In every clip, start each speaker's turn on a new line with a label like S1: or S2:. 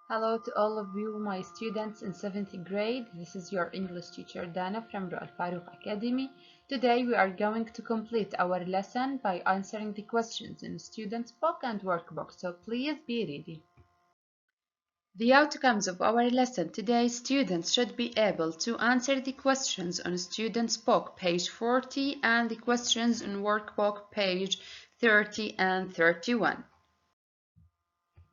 S1: Hello to all of you, my students in 7th grade. This is your English teacher Dana from Al Farouk Academy. Today we are going to complete our lesson by answering the questions in student's book and workbook, so please be ready. The outcomes of our lesson today: students should be able to answer the questions on student's book, page 40, and the questions in workbook, page 30 and 31.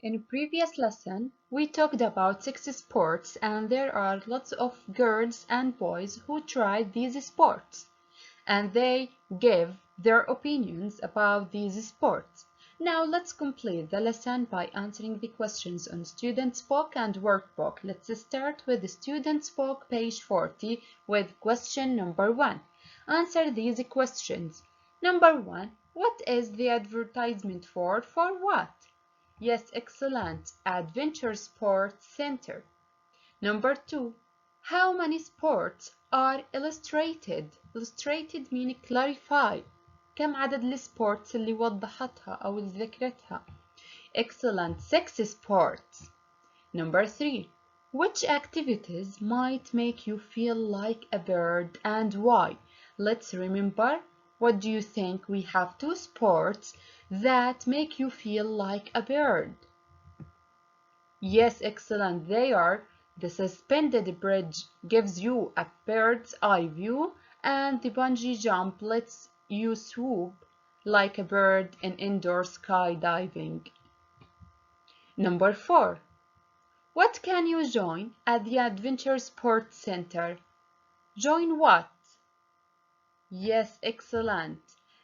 S1: In a previous lesson, we talked about 6 sports, and there are lots of girls and boys who tried these sports, and they gave their opinions about these sports. Now let's complete the lesson by answering the questions on student's book and workbook. Let's start with the student's book, page 40, with question number 1. Answer these questions. Number 1. What is the advertisement for? For what? Yes, excellent. Adventure Sports Center. Number 2. How many sports are illustrated? Illustrated mean clarify. كم عدد السبورتس اللي وضحتها أو اللي ذكرتها؟ Excellent. 6 sports. Number 3. Which activities might make you feel like a bird and why? Let's remember. What do you think? We have 2 sports that make you feel like a bird. Yes, excellent. They are the suspended bridge gives you a bird's eye view, and the bungee jump lets you swoop like a bird in indoor skydiving. Number 4. What can you join at the Adventure Sports Center? Join what? Yes, excellent.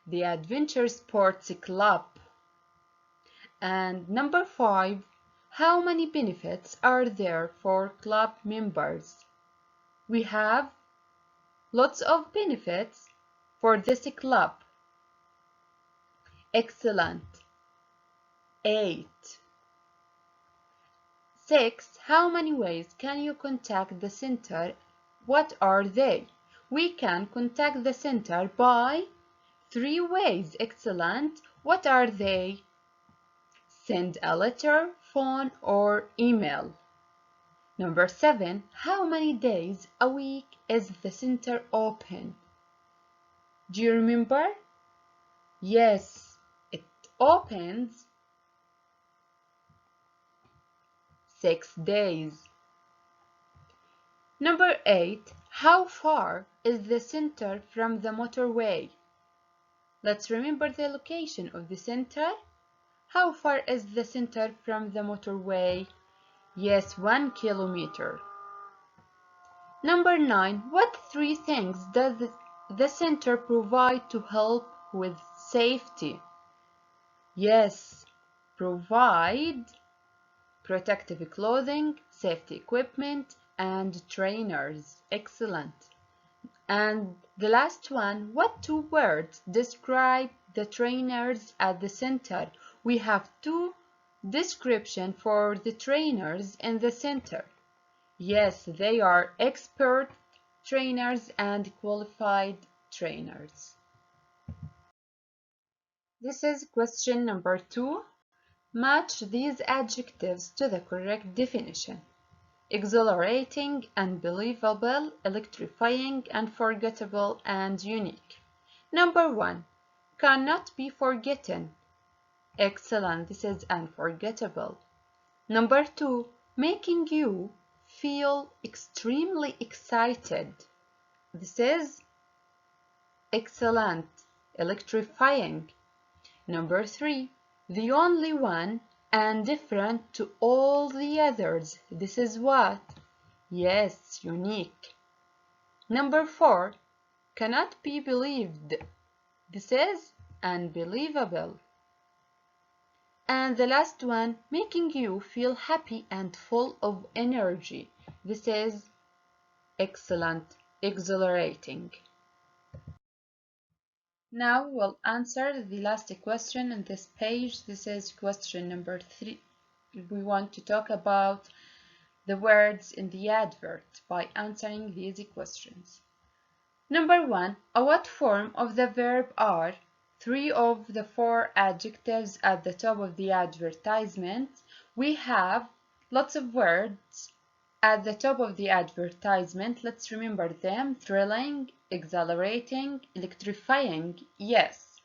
S1: The Adventure Sports Club. And number 5. How many benefits are there for club members? We have lots of benefits for this club. Excellent. 8. 6. How many ways can you contact the center? What are they? We can contact the center by 3 ways. Excellent. What are they? Send a letter, phone, or email. Number 7. How many days a week is the center open? Do you remember? Yes, it opens 6 days. Number 8. How far is the center from the motorway? Let's remember the location of the center. How far is the center from the motorway? Yes, 1 kilometer. Number 9. What 3 things does the center provide to help with safety? Yes, provide protective clothing, safety equipment, and trainers. Excellent. And the last one, what 2 words describe the trainers at the center? We have 2 descriptions for the trainers in the center. Yes, they are expert trainers and qualified trainers. This is question number 2. Match these adjectives to the correct definition. Exhilarating, unbelievable, electrifying, unforgettable, and unique. Number 1. Cannot be forgotten. Excellent, this is unforgettable. Number 2. Making you feel extremely excited. This is excellent, electrifying. Number 3. The only one and different to all the others. This is what? Yes, unique. Number 4. Cannot be believed. This is unbelievable. And the last one, making you feel happy and full of energy. This is excellent, exhilarating. Now we'll answer the last question on this page. This is question number 3. We want to talk about the words in the advert by answering these questions. Number 1. What form of the verb are 3 of the 4 adjectives at the top of the advertisement? We have Lots of words at the top of the advertisement. Let's remember them. Thrilling, exhilarating, electrifying. Yes.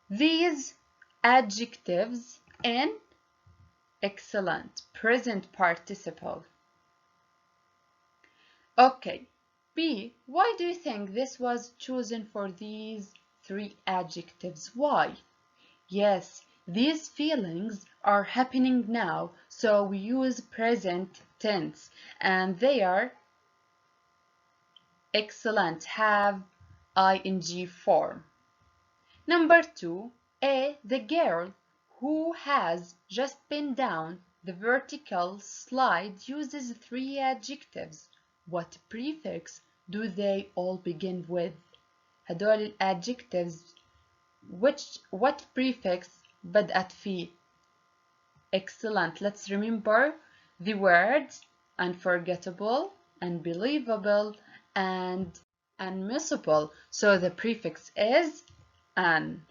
S1: These adjectives in excellent, present participle. Okay. B. Why do you think this was chosen for these three adjectives? Why? Yes, these feelings are happening now, so we use present tense, and they are excellent, have ing form. Number 2, A. The girl who has just been down the vertical slide uses three adjectives. What prefix do they all begin with? هدول الادجectives what prefix بدأت فيه؟ Excellent. Let's remember the words unforgettable, unbelievable, and unmissable. So the prefix is an.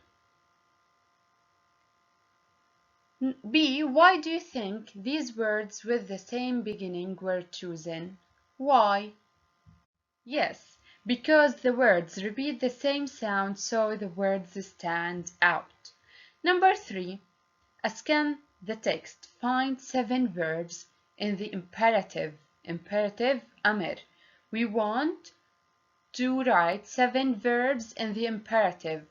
S1: B. Why do you think these words with the same beginning were chosen? Why? Yes, because the words repeat the same sound, so the words stand out. Number 3. Scan the text. Find 7 verbs in the imperative. Imperative أمر. We want to write 7 verbs in the imperative.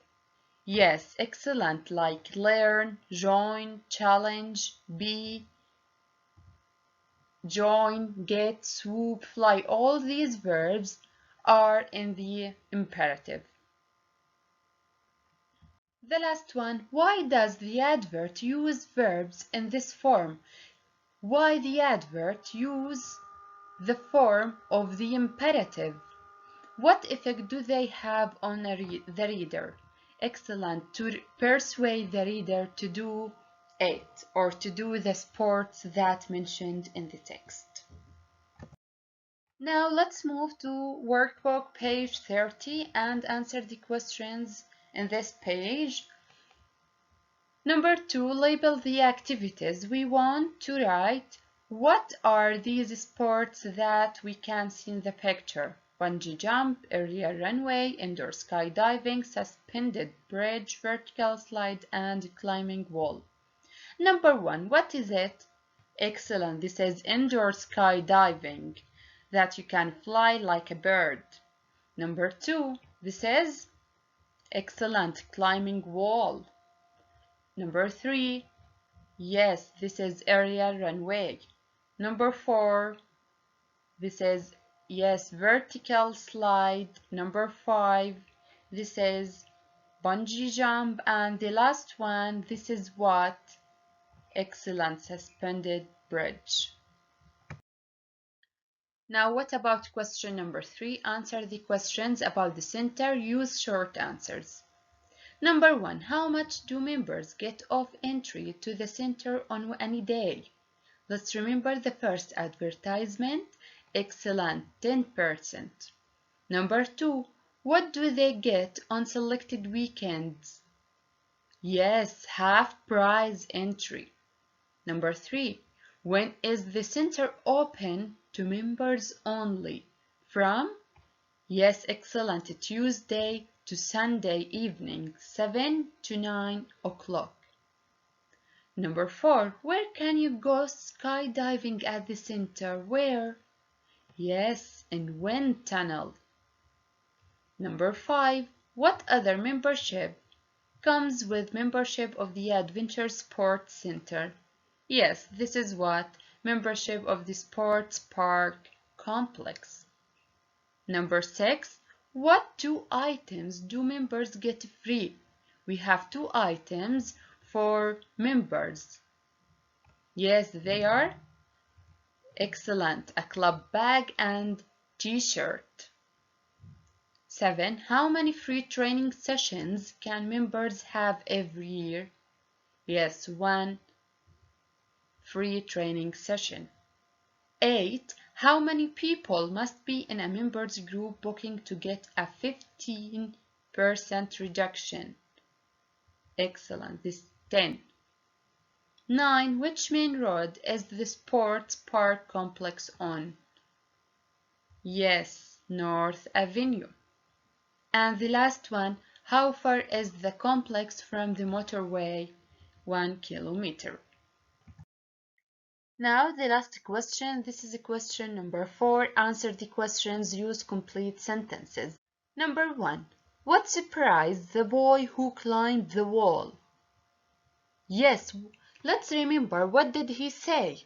S1: Yes, excellent, like learn, join, challenge, be, join, get, swoop, fly. All these verbs are in the imperative. The last one, why does the advert use verbs in this form? Why the advert use the form of the imperative? What effect do they have on the reader? Excellent, to persuade the reader to do it or to do the sports that mentioned in the text. Now let's move to workbook page 30 and answer the questions in this page. Number 2, label the activities. We want to write what are these sports that we can see in the picture. Bungee jump, aerial runway, indoor skydiving, suspended bridge, vertical slide, and climbing wall. Number 1, what is it? Excellent, this is indoor skydiving, that you can fly like a bird. Number 2, this is excellent, climbing wall. Number 3, yes, this is aerial runway. Number 4, this is, yes, vertical slide. Number 5, this is bungee jump. And the last one, this is what? Excellent, suspended bridge. Now, what about question number 3? Answer the questions about the center. Use short answers. Number 1, how much do members get off entry to the center on any day? Let's remember the first advertisement. Excellent, 10%. Number 2, what do they get on selected weekends? Yes, half price entry. Number 3, when is the center open to members only? From? Yes, excellent, Tuesday to Sunday evening, 7 to 9 o'clock. Number 4, where can you go skydiving at the center? Where? Yes, in wind tunnel. Number 5, what other membership comes with membership of the Adventure Sports Center? Yes, this is what? Membership of the Sports Park Complex. Number 6, what 2 items do members get free? We have 2 items for members. Yes, they are excellent, a club bag and t-shirt. 7, how many free training sessions can members have every year? Yes, 1 free training session. 8, how many people must be in a members group booking to get a 15% reduction? Excellent, this 10. 9. Which main road is the sports park complex on? Yes, North Avenue. And the last one, how far is the complex from the motorway? 1 kilometer. Now the last question, this is question number 4. Answer the questions, use complete sentences. Number 1. What surprised the boy who climbed the wall? Yes, let's remember, what did he say?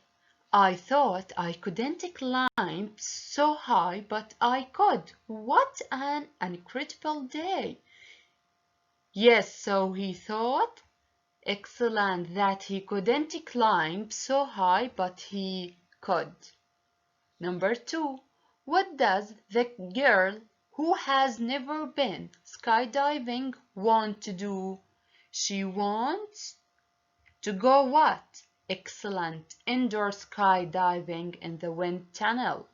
S1: I thought I couldn't climb so high, but I could. What an incredible day! Yes, so he thought. Excellent, that he couldn't climb so high, but he could. Number 2. What does the girl who has never been skydiving want to do? She wants to go what? Excellent, indoor skydiving in the wind tunnel.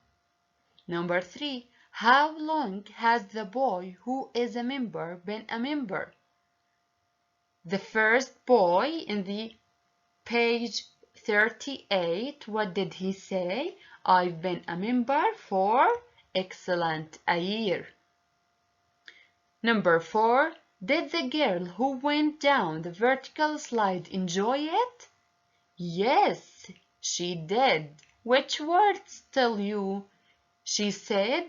S1: Number 3. How long has the boy who is a member been a member? The first boy in the page 38, what did he say? I've been a member for, excellent, a year. Number 4, did the girl who went down the vertical slide enjoy it? Yes, she did. Which words tell you? She said,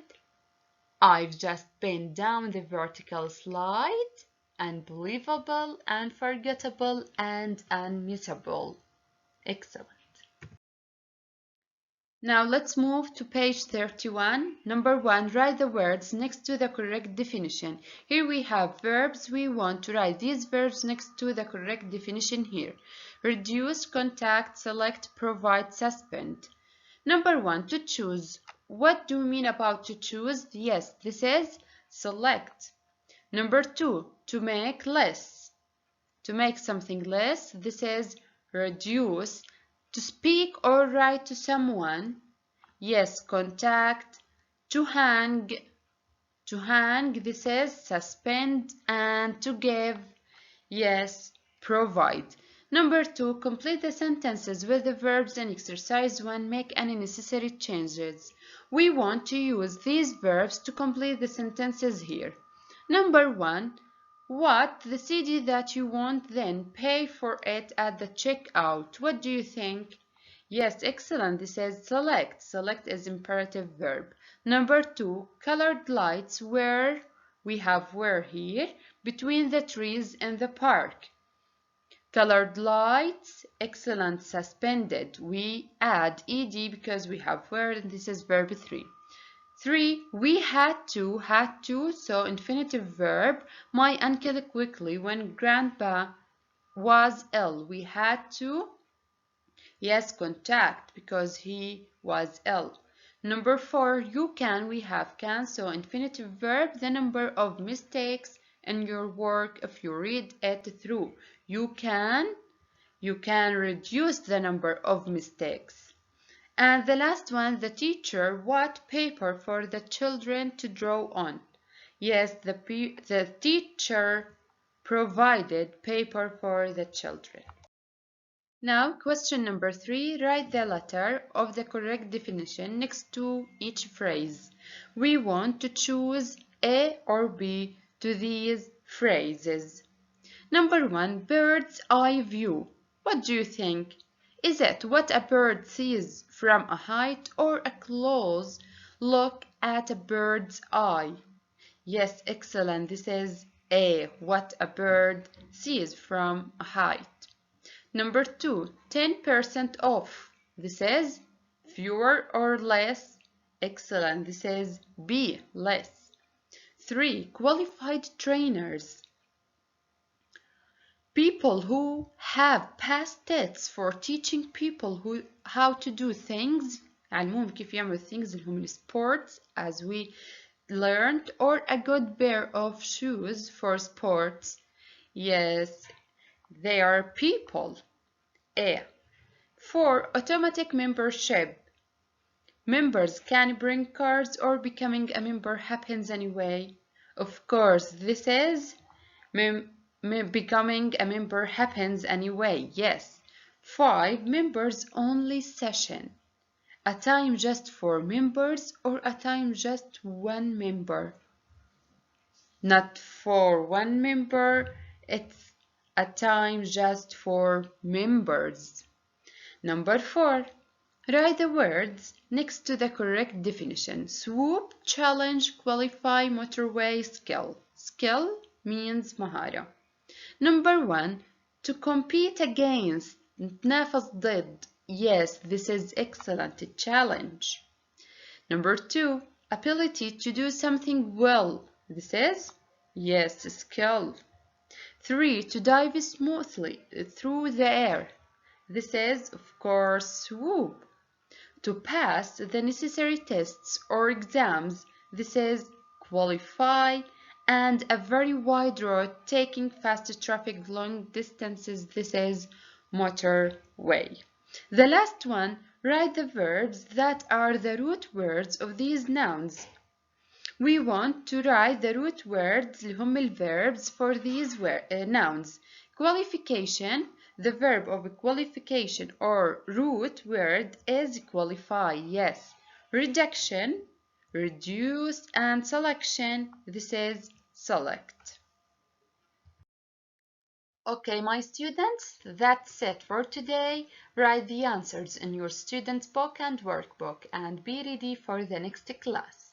S1: I've just been down the vertical slide. Unbelievable, unforgettable, and unmissable. Excellent. Now let's move to page 31. Number 1, write the words next to the correct definition. Here we have verbs. We want to write these verbs next to the correct definition here. Reduce, contact, select, provide, suspend. Number 1, to choose. What do we mean about to choose? Yes, this is select. Number 2, to make less. To make something less, this is reduce. To speak or write to someone, yes, contact. To hang, this is suspend. And to give, yes, provide. Number 2, complete the sentences with the verbs in exercise 1. Make any necessary changes. We want to use these verbs to complete the sentences here. Number 1, what? The CD that you want, then pay for it at the checkout. What do you think? Yes, excellent. This is select. Select is imperative verb. Number 2, colored lights where? We have where here, between the trees in the park. Colored lights, excellent, suspended. We add ed because we have where, and this is verb 3. 3. We had to, so infinitive verb. My uncle quickly when grandpa was ill. We had to, yes, contact because he was ill. Number 4, you can, we have can, so infinitive verb, the number of mistakes in your work if you read it through. You can reduce the number of mistakes. And the last one, the teacher, what paper for the children to draw on? Yes, the teacher provided paper for the children. Now, question number 3, write the letter of the correct definition next to each phrase. We want to choose A or B to these phrases. Number 1, bird's eye view. What do you think? Is it what a bird sees from a height or a close look at a bird's eye? Yes, excellent. This is A, what a bird sees from a height. Number 2, 10% off. This is fewer or less. Excellent. This is B, less. 3, qualified trainers. People who have past tests for teaching people how to do things. علموهم كيف يعملوا things اللي هم sports as we learned, or a good pair of shoes for sports. Yes, they are people. A. 4, automatic membership. Members can bring cards or becoming a member happens anyway. Of course, this is becoming a member happens anyway. Yes. 5. Members only session. A time just for members or a time just one member? Not for one member, it's a time just for members. Number 4. Write the words next to the correct definition. Swoop, challenge, qualify, motorway, skill. Skill means مهارة. Number 1. To compete against. نتنافس ضد. Yes, this is excellent. Challenge. Number 2. Ability to do something well. This is, yes, skill. 3. To dive smoothly through the air. This is, of course, swoop. To pass the necessary tests or exams. This is qualify. And a very wide road taking fast traffic long distances. This is motorway. The last one, write the verbs that are the root words of these nouns. We want to write the root words اللي هم الverbs for these nouns. Qualification, the verb of qualification or root word is qualify, yes. Reduction, reduce, and selection, this is select. Okay, my students, that's it for today. Write the answers in your student book and workbook and be ready for the next class.